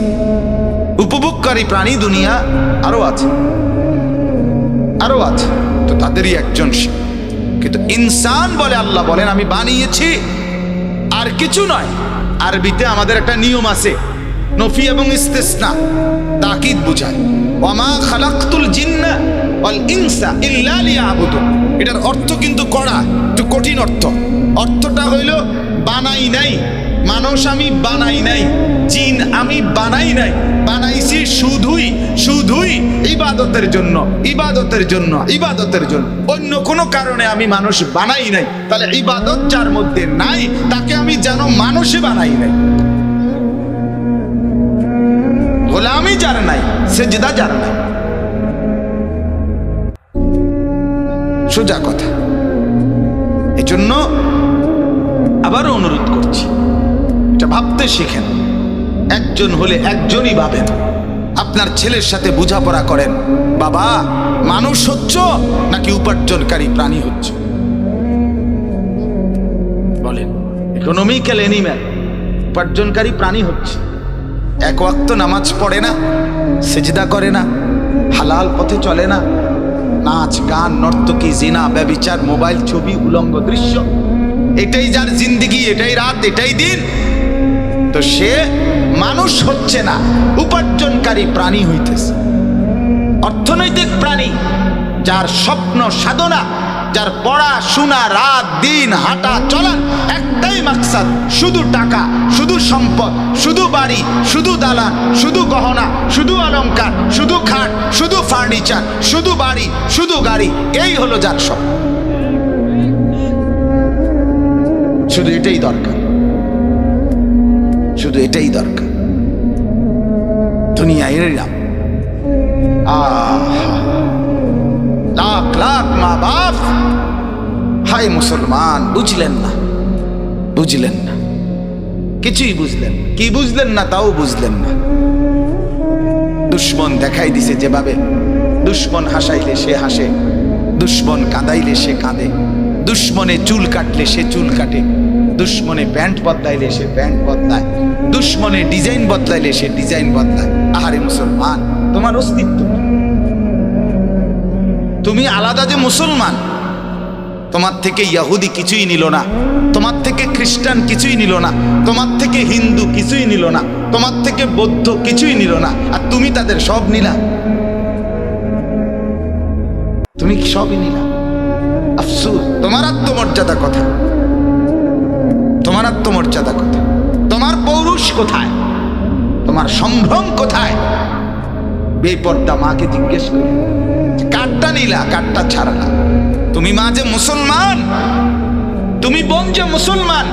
উপভোগকারী প্রাণী দুনিয়া আরো আছে, আরো আছে, তো তাদেরই একজন সে। কিন্তু ইনসান বলে আল্লাহ বলেন আমি বানিয়েছি, আর কিছু নয়। আরবিতে আমাদের একটা নিয়ম আছে, নফি এবং ইস্তেসনা, তাকিদ বুঝায়। ওয়ামা খালাকতুল জিন্না ওয়াল ইনসা ইল্লা লিয়াবুদুন। এটার অর্থ কিন্তু কড়া, একটু কঠিন অর্থ। অর্থটা হইল বানাই নাই, মানুষ আমি বানাই নাই, জিন আমি বানাই নাই, বানাইছি শুধুই শুধুই ইবাদতের জন্য, ইবাদতের জন্য, ইবাদতের জন্য। অন্য কোনো কারণে আমি মানুষ বানাই নাই। তাহলে ইবাদত যার মধ্যে নাই, তাকে আমি যেন মানুষই বানাই নাই। গোলামি যার নাই, সেজদা যার নাই। সোজা কথা। এজন্য আবারও অনুরোধ করছি, এটা ভাবতে শিখেন। একজন হলে একজনই ভাবেন। আপনার ছেলের সাথে বোঝাপড়া করেন, বাবা মানুষ হচ্ছ নাকি উপার্জনকারী প্রাণী হচ্ছ? বলেন, ইকোনমিক্যাল এনিম্যাল, উপার্জনকারী প্রাণী হচ্ছে। এক ওয়াক্ত নামাজ পড়ে না, সেজদা করে না, হালাল পথে চলে না, নাচ গান নর্তকী জিনা ব্যভিচার মোবাইল ছবি উলঙ্গ দৃশ্য, এটাই যার জিন্দেগি, এটাই রাত, এটাই দিন, তো সে মানুষ হচ্ছে না, উপার্জনকারী প্রাণী হইতেছে। অর্থনৈতিক প্রাণী, যার স্বপ্ন সাধনা, যার পড়াশোনা রাত দিন হাঁটা চলা একটাই মাকসাদ, শুধু টাকা, শুধু সম্পদ, শুধু বাড়ি, শুধু দালান, শুধু গহনা, শুধু অলংকার, শুধু খাট, শুধু ফার্নিচার, শুধু বাড়ি, শুধু গাড়ি, এই হলো যার স্বপ্ন। শুধু এটাই দরকার, শুধু এটাই দরকার। দুনিয়া এরাম লাখ লাখ মা বাপ, হায় মুসলমান বুঝলেন না, বুঝলেন না, কিছুই বুঝলেন, কি বুঝলেন না তাও বুঝলেন না। দুশ্মন দেখাই দিছে যেভাবে, দুশ্মন হাসাইলে সে হাসে, দুশ্মন কাঁদাইলে সে কাঁদে, দুশ্মনে চুল কাটলে সে চুল কাটে, দুশ্মনে প্যান্ট বদলাইলে সে প্যান্ট বদলায়, দুশ্মনে ডিজাইন বদলাইলে সে ডিজাইন বদলায়। আহারে মুসলমান, তোমার অস্তিত্ব, তুমি আলাদা যে মুসলমান, তোমার থেকে ইহুদি কিছুই নিল না, তোমার থেকে খ্রিস্টান কিছুই নিল না, তোমার থেকে হিন্দু কিছুই নিল না, তোমার থেকে বৌদ্ধ কিছুই নিল না, আর তুমি তাদের সব নিলা। তুমি সবই নিলা। আফসোস, তোমার আত্মমর্যাদা কোথায়? তোমার আত্মমর্যাদা কোথায়? তোমার পৌরুষ কোথায়? তোমার সম্ভ্রম কোথায়? বেপর্দা মাকে জিজ্ঞেস করি, কাঠটা নিলা, কাঠটা ছাড়ালা। তুমি মা যে মুসলমান, তুমি বোন যে মুসলমান,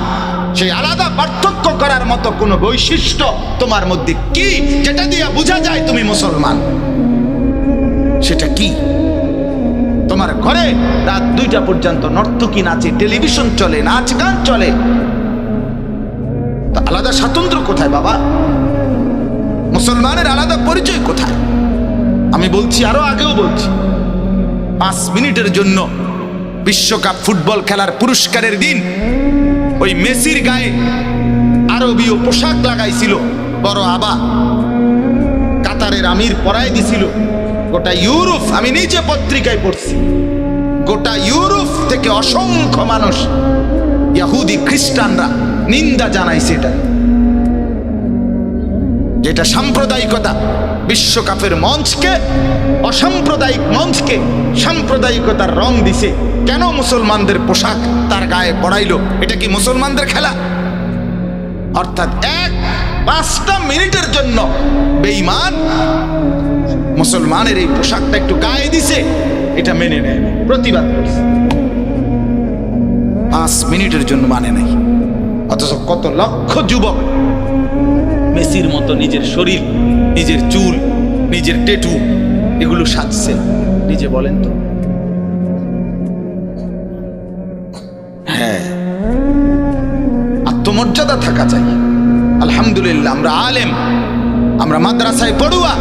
সেই আলাদা পার্থক্য করার মতো কোনো বৈশিষ্ট্য তোমার মধ্যে কি, যেটা দিয়ে বোঝা যায় তুমি মুসলমান? সেটা কি? তোমার ঘরে রাত 2টা পর্যন্ত নর্তকী নাচে, টেলিভিশন চলে, নাচ গান চলে, তা আলাদা স্বাতন্ত্র্য কোথায় বাবা? মুসলমানের আলাদা পরিচয় কোথায়? আমি বলছি, আরো আগেও বলছি, 5 মিনিটের জন্য বিশ্বকাপ ফুটবল খেলার পুরস্কারের দিন ওই মেসির গায়ে আরবীয় পোশাক লাগাইছিল, বড় আবা কাতারের আমির পরাই দিছিল। গোটা ইউরোপ, আমি নিজে পত্রিকায় পড়ছি, গোটা ইউরোপ থেকে অসংখ্য মানুষ, ইহুদি খ্রিস্টানরা নিন্দা জানাইছে এটা, যেটা সাম্প্রদায়িকতা। বিশ্বকাপের মঞ্চকে, অসাম্প্রদায়িক মঞ্চকে সাম্প্রদায়িকতার রং দিছে। কেন মুসলমানদের পোশাক তার গায়ে পড়াইলো? এটা কি মুসলমানদের খেলা? অর্থাৎ 5টা মিনিটের জন্য বেঈমান মুসলমানের এই পোশাকটা একটু গায়ে দিছে, এটা মেনে নেয়, প্রতিবাদ করছে। 5 মিনিটের জন্য মানে নাই। অথচ কত লক্ষ যুবক মেসির মতো নিজের শরীর, নিজের চুল, নিজের ট্যাটু এগুলো সাজছে। নিজে বলেন তো। হ্যাঁ, আত্মমর্যাদা থাকা চাই। আলহামদুলিল্লাহ, আমরা আলেম, আমরা মাদ্রাসায় পড়ুয়া,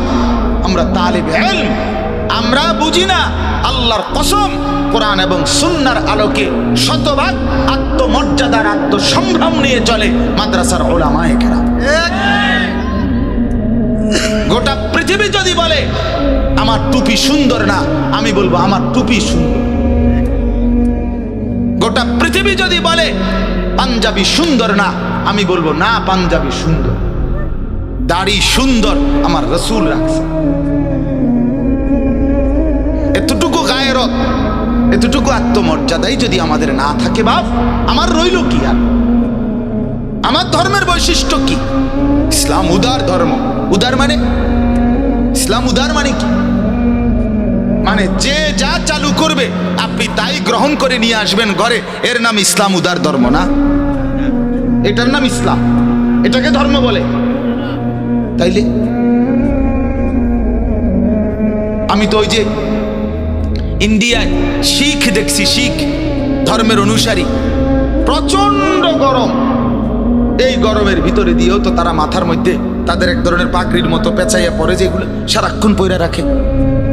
আমরা তালিবে ইলম, আমরা বুঝি না। আল্লাহর কসম, কোরআন এবং সুন্নাহর আলোকে শতভাগ আত্মমর্যাদার, আত্মসম্ভ্রম নিয়ে চলে মাদ্রাসার উলামায়ে কেরাম। গোটা পৃথিবী যদি বলে আমার টুপি সুন্দর না, আমি বলবো আমার টুপি সুন্দর। গোটা পৃথিবী যদি বলে পাঞ্জাবি সুন্দর না, আমি বলবো না, পাঞ্জাবি সুন্দর। দাড়ি সুন্দর, আমার রাসূল রাখছে। এতটুকু গায়রত, এতটুকু আত্মমর্যাদাই যদি আমাদের না থাকে, বাপ আমার রইল কি? আর আমার ধর্মের বৈশিষ্ট্য কি? ইসলাম উদার ধর্ম। উদার মানে, ইসলাম উদার মানে কি? মানে যে যা চালু করবে আপনি তাই গ্রহণ করে নিয়ে আসবেন ঘরে, এর নাম ইসলাম উদার ধর্ম না? এটার নাম ইসলাম? এটাকে ধর্ম বলে? তাইলে আমি তো ওই যে ইন্ডিয়ায় শিখ দেখছি, শিখ ধর্মের অনুসারী, প্রচন্ড গরম, এই গরমের ভিতরে দিয়েও তো তারা মাথার মধ্যে তাদের এক ধরনের পাগড়ির মতো পেঁচাইয়া পড়ে, যেগুলো সারাক্ষণ পয়রা রাখে,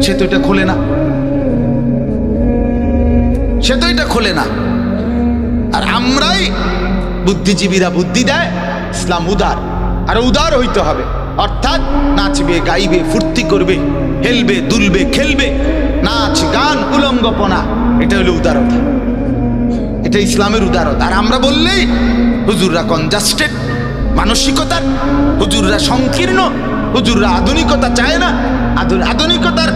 সে তো এটা খোলে না, সে তো এটা খোলে না। আর আমরাই বুদ্ধিজীবীরা বুদ্ধি দেয় ইসলাম উদার, আর উদার হইতে হবে, অর্থাৎ নাচবে, গাইবে, ফুর্তি করবে, হেলবে, দুলবে, খেলবে, নাচ গান উলঙ্গপনা, এটা হলো উদারতা, এটা ইসলামের উদারতা। আর আমরা বললেই হুজুররা কনজাস্টেড মানসিকতার, হুজুররা সংকীর্ণ, হুজুররা আধুনিকতা চায় না, আধুনিকতার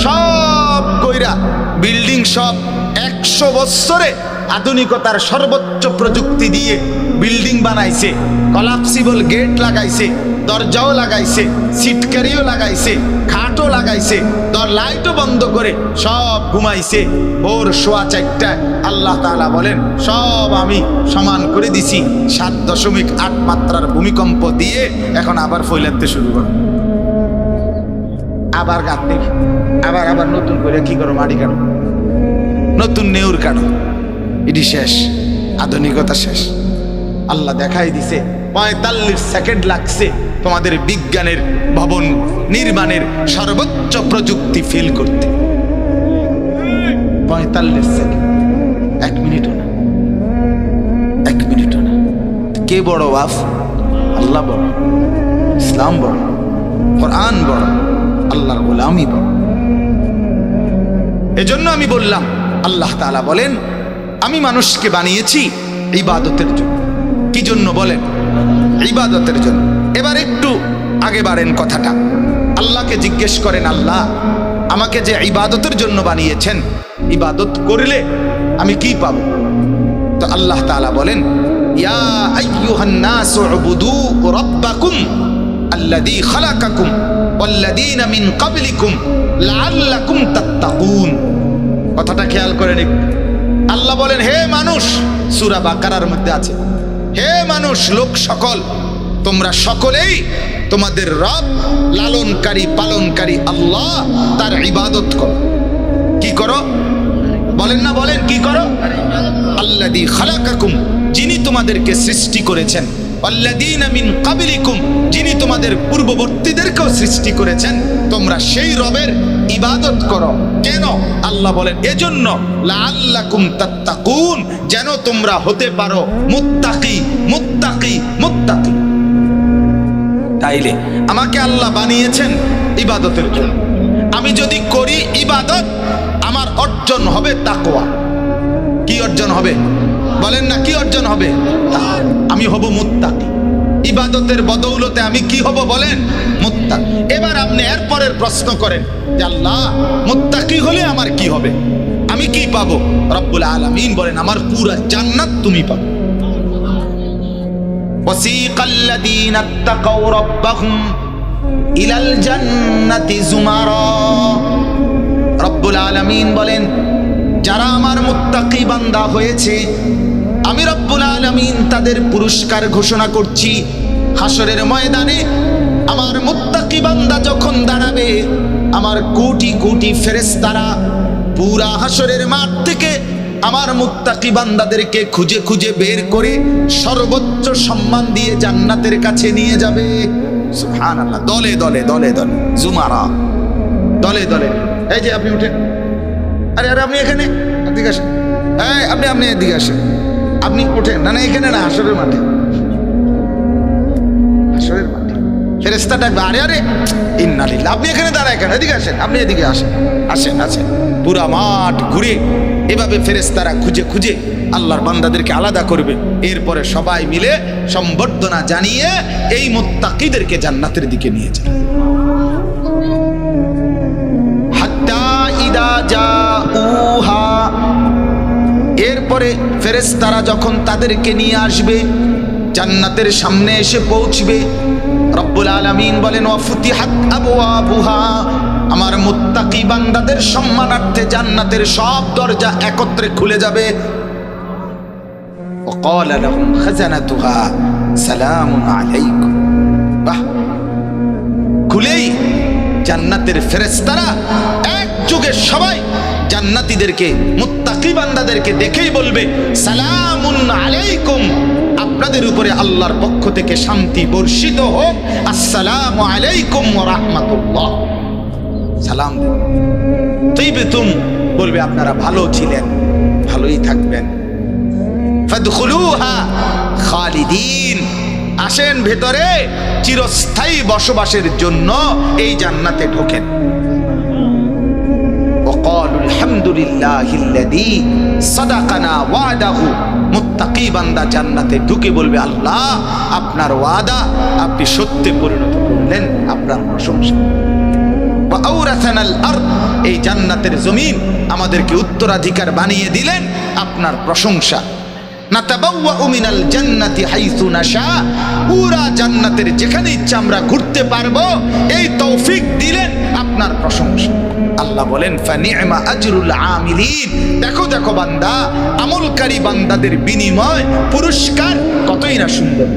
সব কইরা বিল্ডিং সব 100 বছরে আধুনিকতার সর্বোচ্চ প্রযুক্তি দিয়ে বিল্ডিং বানাইছে, কলাপসিবল গেট লাগাইছে, দরজাও লাগাইছে, সিটকারিও লাগাইছে, খাটও লাগাইছে, লাইটও বন্ধ করে সব ঘুমাইছে। ভোর 4:15 আল্লাহ তাআলা বলেন সব আমি সমান করে দিছি, 7.8 মাত্রার ভূমিকম্প দিয়ে এখন আবার ফইলাতে শুরু করো, আবার গাত দেখি, আবার আবার নতুন করে কি করো, মাটি কাটো, নতুন নেউর কাটো, এটি শেষ, আধুনিকতা শেষ। আল্লাহ দেখাই দিছে 45 সেকেন্ড লাগছে তোমাদের বিজ্ঞানের ভবন নির্মাণের সর্বোচ্চ প্রযুক্তি ফেল করতে। 45 সেকেন্ড, 1 মিনিটও না, 1 মিনিটও না। কে বড় বাপ? আল্লাহ বড়, ইসলাম বড়, কোরআন বড়, আল্লাহর গোলামি বড়। এজন্য আমি বললাম, আল্লাহ তাআলা বলেন আমি মানুষকে বানিয়েছি ইবাদতের জন্য। কি জন্য বলেন? ইবাদতের জন্য। এবার একটু আগে বাড়েন কথাটা, আল্লাহকে জিজ্ঞেস করেন, আল্লাহ আমাকে যে ইবাদতের জন্য বানিয়েছেন, ইবাদত করলে আমি কি পাবো? তো আল্লাহ তাআলা বলেন ইয়া আইয়ুহান নাস উবুদু রাব্বাকুম আল্লাযী খালাকাকুম ওয়াল্লাযীনা মিন ক্বাবলিকুম লাআল্লাকুম তাত্তাকুন। কথাটা খেয়াল করেন। আল্লাহ বলেন হে মানুষ, সূরা বাকারার মধ্যে আছে, হে মানুষ লোক সকল, তোমরা সকলেই তোমাদের রব লালনকারী পালনকারী আল্লাহ তার ইবাদত করো। কি করো? বলেন না, বলেন কি করো? আল্লাযী খালাকাকুম, যিনি তোমাদেরকে সৃষ্টি করেছেন, আল্লাযীনা মিন ক্বাবলিকুম, যিনি তোমাদের পূর্ববর্তীদেরকেও সৃষ্টি করেছেন, তোমরা সেই রবের ইবাদত করো। কেন? আল্লাহ বলেন এজন্য লাআল্লাকুম তাত্তাকুন, যেন তোমরা হতে পারো মুত্তাকি, মুত্তাকি, মুত্তাকি। তাইলে আমাকে আল্লাহ বানিয়েছেন ইবাদতের জন্য। আমি যদি করি ইবাদত, আমার অর্জন হবে তাকওয়া। কি অর্জন হবে? বলেন না, কি অর্জন হবে? আমি হব মুত্তাকি। ইবাদতের বদৌলতে আমি কি হব বলেন? মুত্তাকি। এবার আপনি এরপরের প্রশ্ন করেন যে আল্লাহ মুত্তাকি হলে আমার কি হবে, আমি কি পাবো? রব্বুল আলামিন বলেন আমার পুরা জান্নাত তুমি পাবে। ওয়াসিকাল্লাযীনা ইত্তাকাউ রাব্বাহুম ইলাল জান্নাতি যুমারা। রব্বুল আলামিন বলেন যারা আমার মুত্তাকি বান্দা হয়েছে, আমি রব্বুল আলামিন তাদের পুরস্কার ঘোষণা করছি। হাসরের ময়দানে আমার মুত্তাকি বান্দা যখন দাঁড়াবে, আমার কোটি কোটি ফেরেশতারা পুরা হাসরের মাঠ থেকে আমার মুত্তাকি বান্দাদেরকে খুঁজে খুঁজে বের করে সর্বোচ্চ সম্মান দিয়ে জান্নাতের কাছে নিয়ে যাবে। সুবহানাল্লাহ। দলে দলে দলে দলে জুমারা, দলে দলে। এই যে আপনি উঠেন, আরে আরে আপনি এখানে এদিকে আসেন, এই আপনি এদিকে আসেন, আপনি ওঠেন। না না এখানে না, হাসরের মাঠে, হাসরের মাঠে ফেরেশতা ডাকবে, আরে আরে ইন্না লিল্লাহ, আপনি এখানে দাঁড়ায় কেন? এদিকে আসেন, আপনি এদিকে আসেন, আসেন আসেন। পুরা মাঠ ঘুরে এভাবে ফেরেশতারা খুঁজে খুঁজে আল্লাহর বান্দাদেরকে আলাদা করবে। এরপরে সবাই মিলে সম্বর্ধনা জানিয়ে এই মুত্তাকিদেরকে জান্নাতের দিকে নিয়ে যাবে। হাত্তা ইদা জাউহা, এরপরে ফেরেশতারা যখন তাদেরকে নিয়ে আসবে, জান্নাতের সামনে এসে পৌঁছবে, রব্বুল আলামিন বলেন ওয়াফুতিহাত আবওয়াবুহা, আমার মুত্তাকি বান্দাদের সম্মানার্থে জান্নাতের সব দরজা একত্রে খুলে যাবে। ওয়াকালা লাহুম খাজানাতুহা সালামুন আলাইকুম। বাহ, খুলেই জান্নাতের ফেরেশতারা এক যুগে সবাই জান্নাতীদেরকে, মুত্তাকি বান্দাদেরকে দেখেই বলবে সালামুন আলাইকুম, আপনাদের উপরে আল্লাহর পক্ষ থেকে শান্তি বর্ষিত হোক, আসসালামু আলাইকুম ওয়া রাহমাতুল্লাহ। সালাম তাইবাতুম, বলবে আপনারা ভালো ছিলেন, ভালোই থাকবেন। ফাদখুলুহা খালিদিন, আসেন ভেতরে চিরস্থায়ী বসবাসের জন্য এই জান্নাতে ঢোকেন। ওয়াকালু আলহামদুলিল্লাহিল্লাযী সাদাকানা ওয়াদাহু, মুত্তাকি বান্দা জান্নাতে ঢুকে বলবে আল্লাহ আপনার ওয়াদা আপনি সত্যে পরিণত করলেন, আপনার প্রশংসা। ওয়া আওরাসানাল আরদ, এই জান্নাতের জমিন আমাদেরকে উত্তরাধিকার বানিয়ে দিলেন, আপনার প্রশংসা। নাতাবাওয়াউ মিনাল জান্নাতি হাইসু নাশা, পুরা জান্নাতের যেখানে ইচ্ছা আমরা ঘুরতে পারবো এই তৌফিক দিলেন, আপনার প্রশংসা। আল্লাহ বলেন ফানি'মা আজরুল আমিলিন, দেখো দেখো বান্দা, আমলকারী বান্দাদের বিনিময় পুরস্কার কতই না সুন্দর।